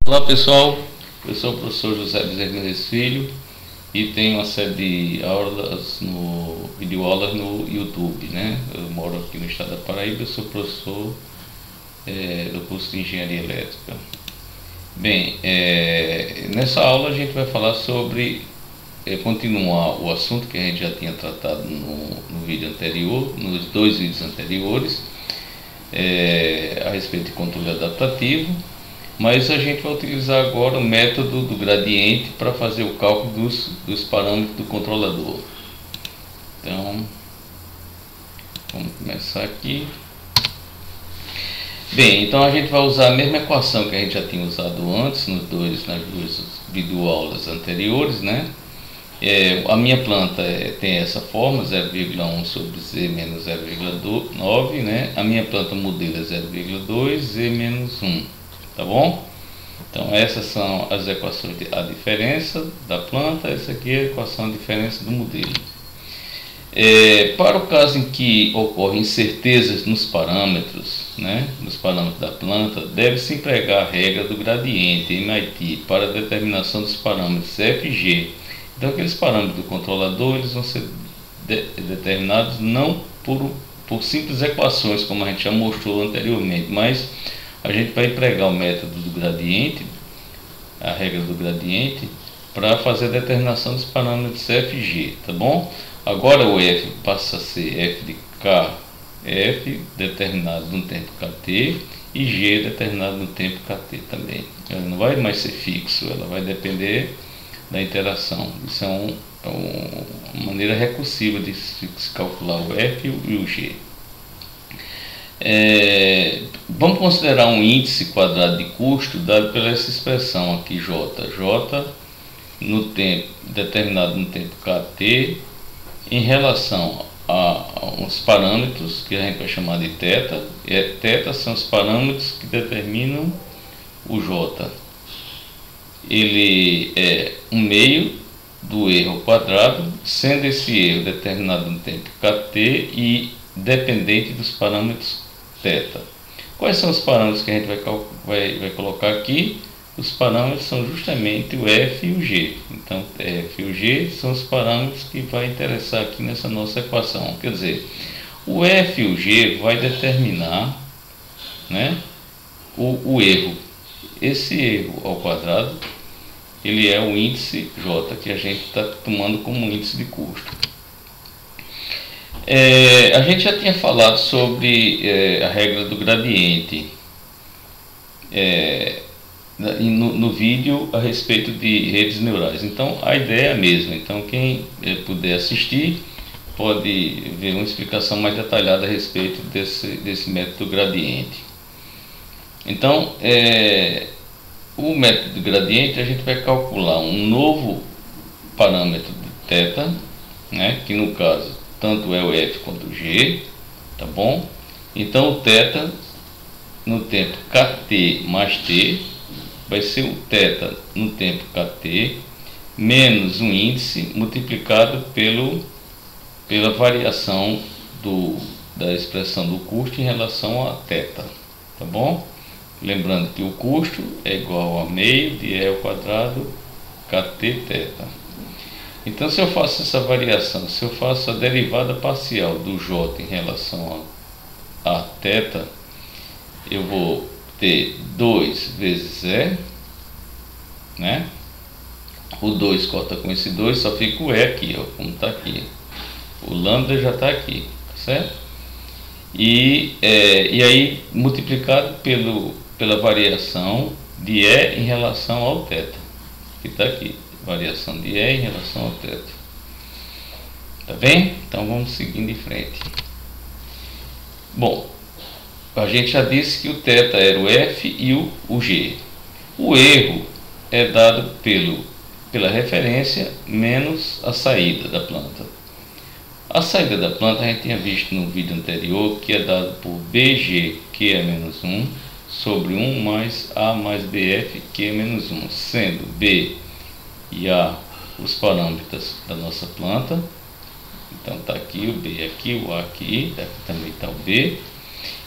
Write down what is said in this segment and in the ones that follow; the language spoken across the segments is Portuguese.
Olá pessoal, eu sou o professor José Bezerra Mendes Filho e tenho uma série de aulas videoaulas no YouTube, né? Eu moro aqui no estado da Paraíba, eu sou professor do curso de Engenharia Elétrica. Bem, nessa aula a gente vai falar sobre, continuar o assunto que a gente já tinha tratado no vídeo anterior, nos dois vídeos anteriores, a respeito de controle adaptativo. Mas a gente vai utilizar agora o método do gradiente para fazer o cálculo dos parâmetros do controlador. Então, vamos começar aqui. Bem, então a gente vai usar a mesma equação que a gente já tinha usado antes nas duas videoaulas anteriores, né? A minha planta tem essa forma, 0,1 sobre z menos 0,9, né? A minha planta modelo é 0,2, z menos 1. Tá bom? Então essas são as equações a diferença da planta, essa aqui é a equação de diferença do modelo. Para o caso em que ocorrem incertezas nos parâmetros, né, nos parâmetros da planta, deve-se empregar a regra do gradiente MIT para a determinação dos parâmetros f e g. Então aqueles parâmetros do controlador eles vão ser determinados não por simples equações, como a gente já mostrou anteriormente, mas a gente vai empregar o método do gradiente, a regra do gradiente, para fazer a determinação dos parâmetros f e g, tá bom? Agora o f passa a ser f de k, f determinado no tempo kt, e g determinado no tempo kt também. Ela não vai mais ser fixo, ela vai depender da interação. Isso é uma maneira recursiva de se calcular o f e o g. Vamos considerar um índice quadrado de custo dado pela essa expressão aqui, J no tempo, determinado no tempo kt, em relação a uns parâmetros que a gente vai chamar de θ. Θ são os parâmetros que determinam o J. Ele é um meio do erro ao quadrado, sendo esse erro determinado no tempo kt e dependente dos parâmetros θ. Quais são os parâmetros que a gente vai colocar aqui? Os parâmetros são justamente o f e o g. Então, f e o g são os parâmetros que vai interessar aqui nessa nossa equação. Quer dizer, o f e o g vai determinar, né, o erro. Esse erro ao quadrado, ele é o índice J, que a gente está tomando como índice de custo. A gente já tinha falado sobre a regra do gradiente no vídeo a respeito de redes neurais. Então a ideia é a mesma. Então quem puder assistir pode ver uma explicação mais detalhada a respeito desse método gradiente. Então o método gradiente a gente vai calcular um novo parâmetro de θ, né, que no caso tanto é o f quanto o g, tá bom? Então o θ no tempo kt mais t vai ser o θ no tempo kt menos um índice multiplicado pela variação da expressão do custo em relação a θ, tá bom? Lembrando que o custo é igual a meio de e ao quadrado kt θ. Então, se eu faço essa variação, se eu faço a derivada parcial do J em relação a θ, eu vou ter 2 vezes E, né? O 2 corta com esse 2, só fica o E aqui, ó, como está aqui. O lambda já está aqui, certo? E aí, multiplicado pela variação de E em relação ao θ, que está aqui. Variação de E em relação ao θ. Tá bem? Então vamos seguindo em frente. Bom, a gente já disse que o θ era o f e o g. O erro é dado pela referência menos a saída da planta. A saída da planta a gente tinha visto no vídeo anterior, que é dado por bg, que é menos 1, sobre 1 mais a mais bf, que é menos 1, sendo b e A os parâmetros da nossa planta. Então está aqui o B aqui, o A aqui também está o B,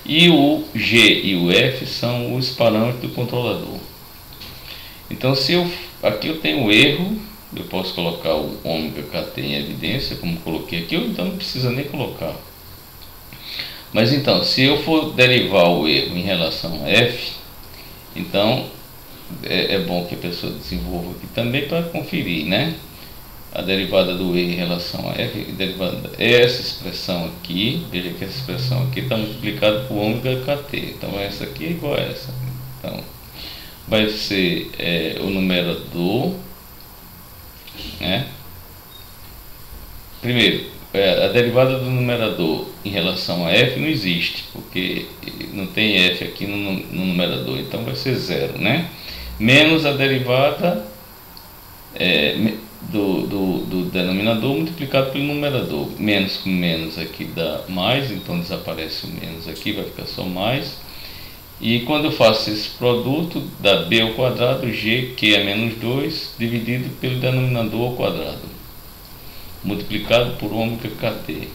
e o G e o F são os parâmetros do controlador. Então aqui eu tenho um erro, eu posso colocar o ômega kt em evidência, como coloquei aqui, ou então não precisa nem colocar. Mas então, se eu for derivar o erro em relação a f, então é bom que a pessoa desenvolva aqui também para conferir, né? A derivada do E em relação a f, derivada essa expressão aqui, veja que essa expressão aqui está multiplicada por ômega kt, então essa aqui é igual a essa. Então vai ser o numerador, né? Primeiro, a derivada do numerador em relação a f não existe, porque não tem f aqui no numerador, então vai ser zero, né? Menos a derivada do denominador multiplicado pelo numerador. Menos com menos aqui dá mais, então desaparece o menos aqui, vai ficar só mais. E quando eu faço esse produto, dá b ao quadrado, g, que é menos 2, dividido pelo denominador ao quadrado, multiplicado por ômega kt.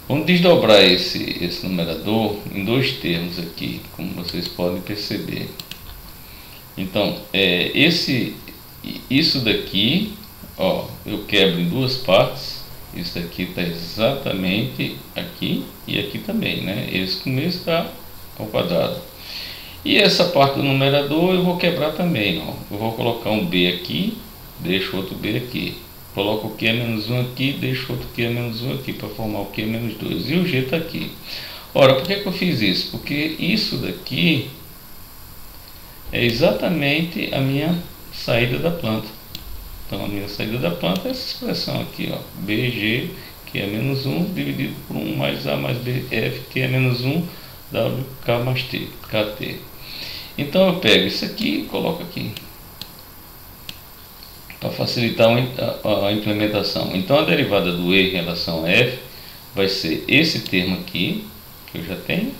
Vamos desdobrar esse numerador em dois termos aqui, como vocês podem perceber. Então, isso daqui, ó, eu quebro em duas partes. Isso daqui está exatamente aqui e aqui também, né? Esse com esse está ao quadrado. E essa parte do numerador eu vou quebrar também, ó. Eu vou colocar um b aqui, deixo outro b aqui. Coloco o q é menos 1 aqui, deixo outro q é menos 1 aqui, para formar o q é menos 2. E o g está aqui. Ora, por que eu fiz isso? Porque isso daqui é exatamente a minha saída da planta. Então a minha saída da planta é essa expressão aqui, ó, bg, que é menos 1, dividido por 1 mais a mais bf, que é menos 1, wk mais kt. Então eu pego isso aqui e coloco aqui, para facilitar a implementação. Então a derivada do E em relação a f vai ser esse termo aqui, que eu já tenho,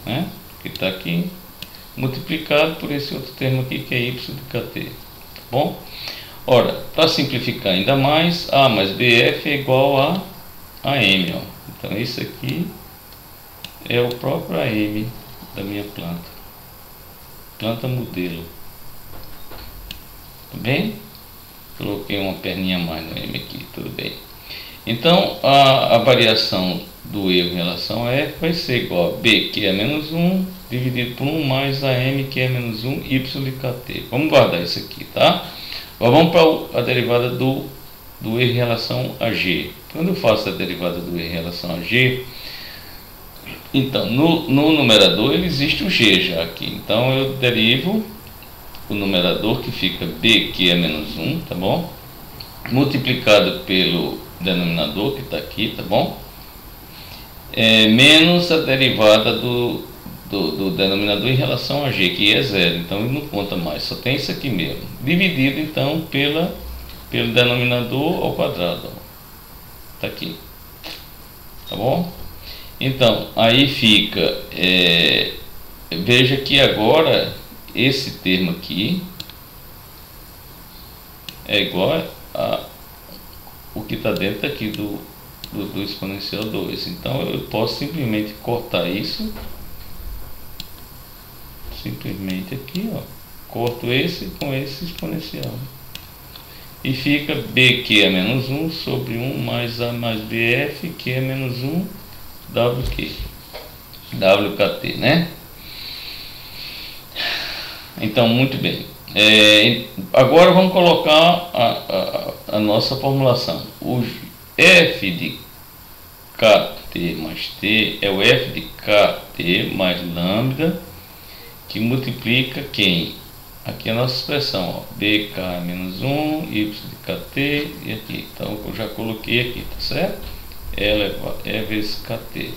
né, que está aqui, multiplicado por esse outro termo aqui, que é y de kt. Tá bom? Ora, para simplificar ainda mais, a mais bf é igual a am. Ó. Então isso aqui é o próprio am da minha planta modelo. Tá bem? Coloquei uma perninha a mais no m aqui, tudo bem. Então a variação do erro em relação a f vai ser igual a b, que é menos 1, dividido por 1 mais a m, que é menos 1, y de kt. Vamos guardar isso aqui, tá? Agora vamos para a derivada do erro em relação a g. Quando eu faço a derivada do erro em relação a g, então no numerador ele existe o g já aqui. Então eu derivo o numerador, que fica b, que é menos 1, tá bom? Multiplicado pelo denominador, que está aqui, tá bom? Menos a derivada do denominador em relação a g, que é zero, então ele não conta mais, só tem isso aqui mesmo, dividido então pelo denominador ao quadrado, tá aqui, tá bom? Então aí fica, veja que agora esse termo aqui é igual a o que está dentro aqui do exponencial 2. Então eu posso simplesmente cortar isso, simplesmente aqui, ó, corto esse com esse exponencial e fica b, que é menos 1, sobre 1 mais a mais bf, que é menos 1, wkt, né? Então, muito bem. Agora vamos colocar a nossa formulação. O f de kt mais t é o f de kt mais lambda, que multiplica quem? Aqui é a nossa expressão, ó, bk menos 1, y de kt, e aqui. Então eu já coloquei aqui, tá certo? E vezes kt.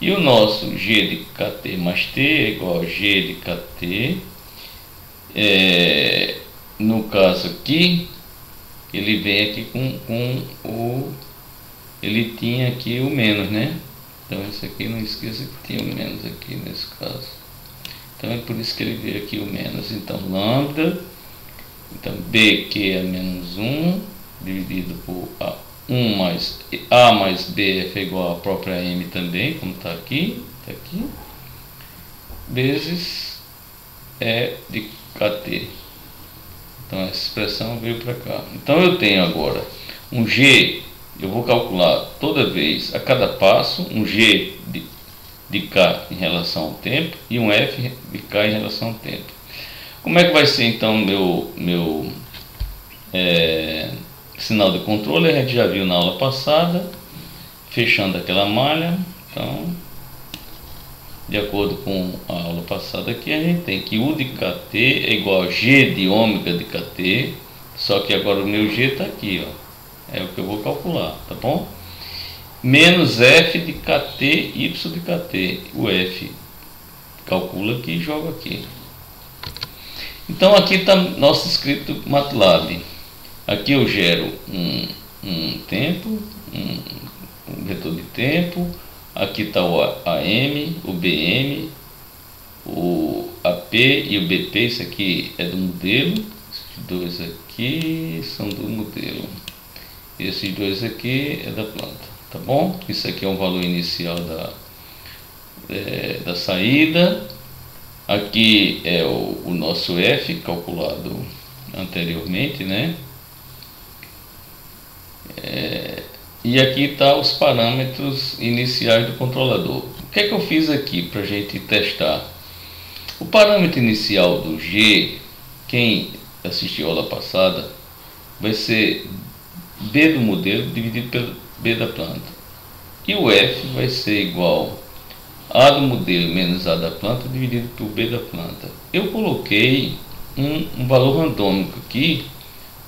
E o nosso g de kt mais t é igual a g de kt. No caso aqui, ele vem aqui com o... Ele tinha aqui o menos, né? Então isso aqui, não esqueça que tinha o menos aqui nesse caso. Então é por isso que ele veio aqui o menos. Então lambda, então b, que é menos 1, dividido por a mais bf é igual a própria m também, como está aqui, vezes E de KT. Então essa expressão veio para cá. Então eu tenho agora um G, eu vou calcular toda vez, a cada passo, um G de K em relação ao tempo e um F de K em relação ao tempo. Como é que vai ser então meu sinal de controle? A gente já viu na aula passada, fechando aquela malha. Então, de acordo com a aula passada aqui, a gente tem que U de KT é igual a G de ômega de KT, só que agora o meu G está aqui, ó, é o que eu vou calcular, tá bom? Menos F de KT, Y de KT, o F calcula aqui e joga aqui. Então aqui está nosso script MATLAB. Aqui eu gero um tempo, um vetor de tempo. Aqui está o AM, o BM, o AP e o BP. Isso aqui é do modelo. Esses dois aqui são do modelo. Esses dois aqui é da planta. Tá bom? Isso aqui é um valor inicial da saída. Aqui é o nosso F calculado anteriormente, né? E aqui está os parâmetros iniciais do controlador. O que é que eu fiz aqui para a gente testar? O parâmetro inicial do G, quem assistiu a aula passada, vai ser B do modelo dividido pelo B da planta. E o F vai ser igual A do modelo menos A da planta dividido por B da planta. Eu coloquei um valor randômico aqui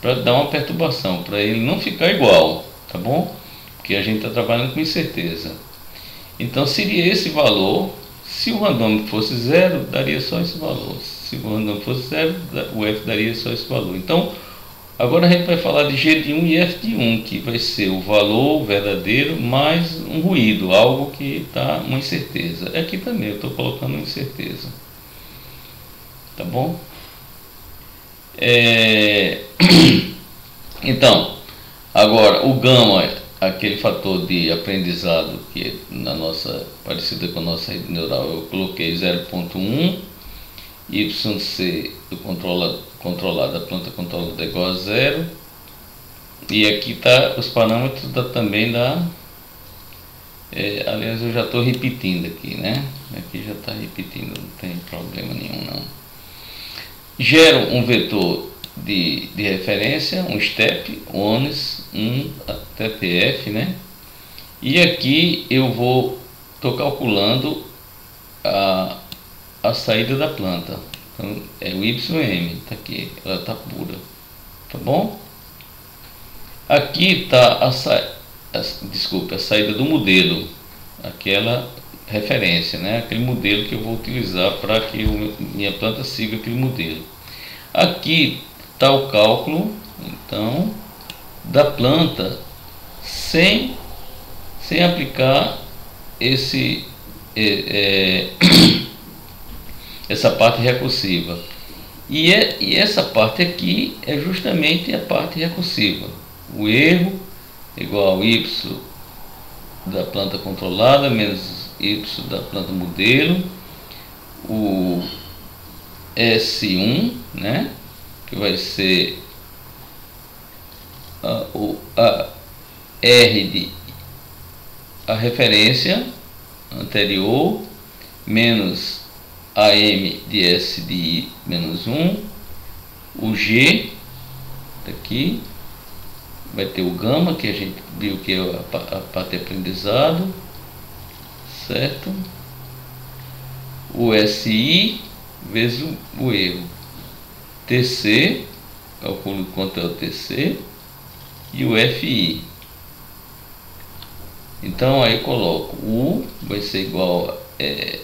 para dar uma perturbação, para ele não ficar igual, tá bom? Porque a gente está trabalhando com incerteza. Então seria esse valor. Se o randômico fosse 0, daria só esse valor. Se o randômico fosse 0, o F daria só esse valor. Então agora a gente vai falar de G de 1 e F de 1, que vai ser o valor verdadeiro mais um ruído, algo que está uma incerteza. Aqui também eu estou colocando uma incerteza. Tá bom? Então, agora o gama, aquele fator de aprendizado que na nossa, parecida com a nossa rede neural, eu coloquei 0.1, YC do controlado, a planta controlada é igual a 0, e aqui está os parâmetros também da aliás eu já estou repetindo aqui, né? Aqui já está repetindo, não tem problema nenhum não. Gero um vetor de referência, um step, ones, até TF, né? E aqui eu estou calculando a saída da planta. Então é o YM, tá aqui, ela está pura, tá bom? Aqui está a saída do modelo, aquela referência, né? Aquele modelo que eu vou utilizar para que minha planta siga aquele modelo. Aqui está o cálculo, então, da planta sem aplicar essa parte recursiva. E essa parte aqui é justamente a parte recursiva. O erro igual a Y da planta controlada menos Y da planta modelo, o S1, né, que vai ser a R de a referência anterior menos AM de S de I menos 1, o G aqui vai ter o gama, que a gente viu que é a parte de aprendizado, certo? O SI vezes o erro. TC, calculo quanto é o TC, e o FI. Então aí coloco U vai ser igual a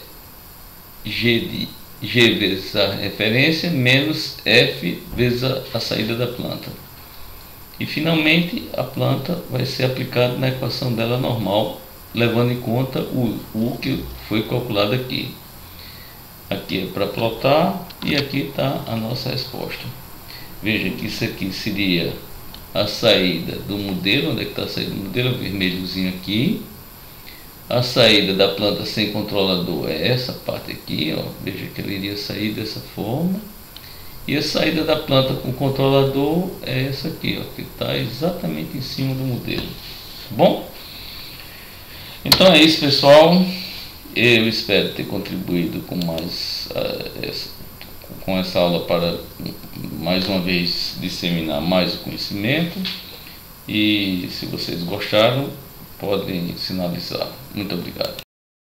G vezes a referência menos F vezes a saída da planta. E finalmente a planta vai ser aplicada na equação dela normal, levando em conta o U que foi calculado aqui. Aqui é para plotar e aqui está a nossa resposta. Veja que isso aqui seria a saída do modelo. Onde é que está a saída do modelo? Vermelhozinho aqui. A saída da planta sem controlador é essa parte aqui, ó. Veja que ele iria sair dessa forma. E a saída da planta com controlador é essa aqui, ó, que está exatamente em cima do modelo. Bom, então é isso, pessoal. Eu espero ter contribuído com essa aula para mais uma vez disseminar mais o conhecimento. E se vocês gostaram, podem sinalizar. Muito obrigado.